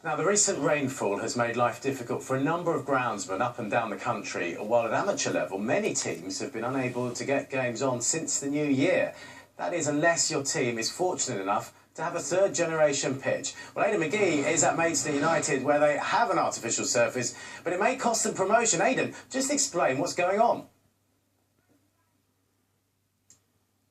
Now, the recent rainfall has made life difficult for a number of groundsmen up and down the country, while at amateur level, many teams have been unable to get games on since the new year. That is, unless your team is fortunate enough to have a third-generation pitch. Well, Aidan McGee is at Maidstone United, where they have an artificial surface, but it may cost them promotion. Aidan, just explain what's going on.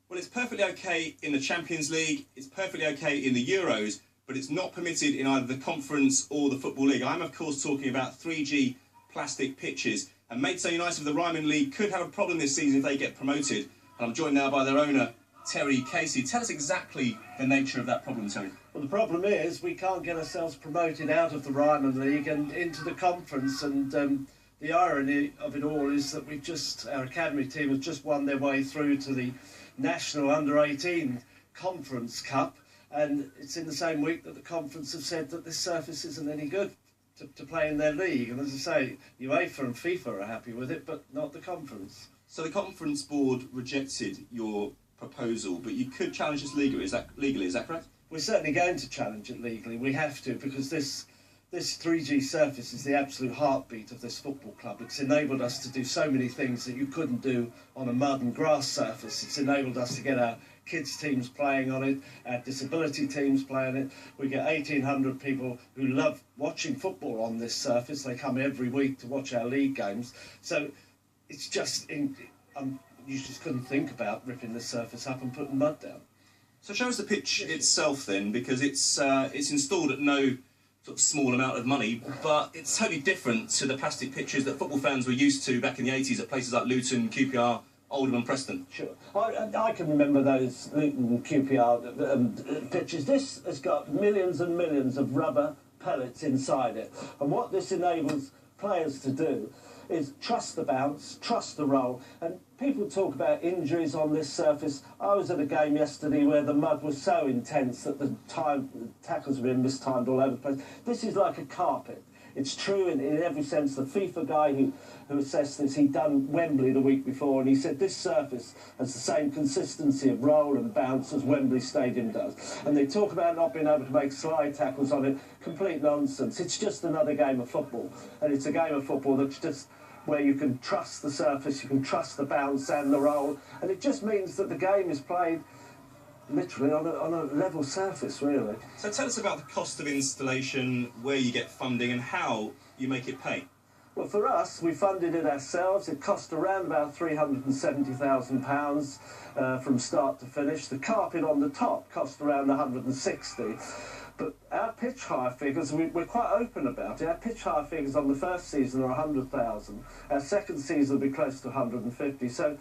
Well, it's perfectly OK in the Champions League, it's perfectly OK in the Euros, but it's not permitted in either the Conference or the Football League. I'm, of course, talking about 3G plastic pitches. And Maidstone United of the Ryman League could have a problem this season if they get promoted. And I'm joined now by their owner, Terry Casey. Tell us exactly the nature of that problem, Terry. Well, the problem is we can't get ourselves promoted out of the Ryman League and into the Conference. And the irony of it all is that our academy team has just won their way through to the National Under-18 Conference Cup. And it's in the same week that the Conference have said that this surface isn't any good to play in their league. And as I say, UEFA and FIFA are happy with it, but not the Conference. So the Conference Board rejected your proposal, but you could challenge this legally, is that correct? We're certainly going to challenge it legally. We have to, because this 3G surface is the absolute heartbeat of this football club. It's enabled us to do so many things that you couldn't do on a mud and grass surface. It's enabled us to get our kids teams playing on it, our disability teams playing it. We get 1,800 people who love watching football on this surface. They come every week to watch our league games. So it's just, you just couldn't think about ripping this surface up and putting mud down. So show us the pitch itself then, because it's installed at no sort of small amount of money, but it's totally different to the plastic pitches that football fans were used to back in the 80s at places like Luton, QPR, Oldham and Preston. Sure. I can remember those Luton and QPR pitches. This has got millions and millions of rubber pellets inside it. And what this enables players to do is trust the bounce, trust the roll. And people talk about injuries on this surface. I was at a game yesterday where the mud was so intense that the tackles were being mistimed all over the place. This is like a carpet. It's true in every sense. The FIFA guy who assessed this, he'd done Wembley the week before, and he said this surface has the same consistency of roll and bounce as Wembley Stadium does. And they talk about not being able to make slide tackles on it. Complete nonsense. It's just another game of football. And it's a game of football that's just where you can trust the surface, you can trust the bounce and the roll. And it just means that the game is played literally on a level surface, really. So tell us about the cost of installation, where you get funding and how you make it pay. Well, for us, we funded it ourselves. It cost around about £370,000 from start to finish. The carpet on the top cost around 160. But our pitch hire figures, we're quite open about it. Our pitch hire figures on the first season are 100,000. Our second season will be close to 150. So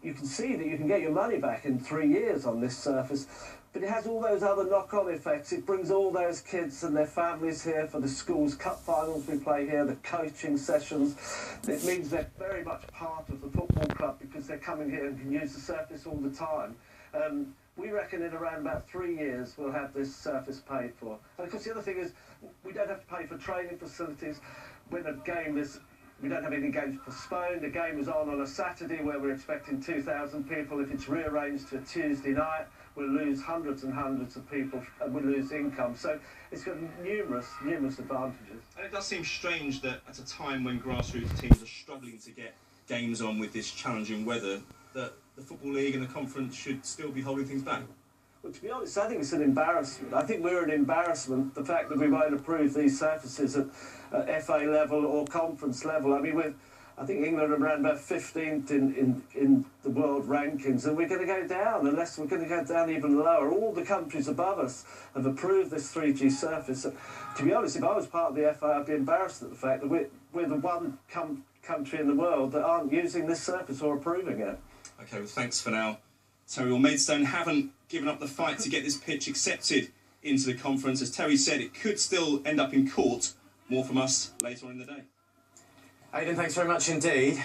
you can see that you can get your money back in 3 years on this surface, but it has all those other knock-on effects. It brings all those kids and their families here for the schools' cup finals we play here, the coaching sessions. It means they're very much part of the football club because they're coming here and can use the surface all the time. We reckon in around about 3 years we'll have this surface paid for. And of course the other thing is we don't have to pay for training facilities. When a game is, we don't have any games postponed. The game is on a Saturday where we're expecting 2,000 people. If it's rearranged to a Tuesday night, we'll lose hundreds and hundreds of people and we'll lose income. So it's got numerous advantages. And it does seem strange that at a time when grassroots teams are struggling to get games on with this challenging weather, that the Football League and the Conference should still be holding things back. Well, to be honest, I think it's an embarrassment. I think we're an embarrassment, the fact that we won't approve these surfaces at FA level or Conference level. I mean, I think England are around about 15th in the world rankings, and we're going to go down, unless we're going to go down even lower. All the countries above us have approved this 3G surface. To be honest, if I was part of the FA, I'd be embarrassed at the fact that we're the one country in the world that aren't using this surface or approving it. OK, well, thanks for now. Terry, well, Maidstone haven't given up the fight to get this pitch accepted into the Conference. As Terry said, it could still end up in court. More from us later on in the day. Aidan, thanks very much indeed.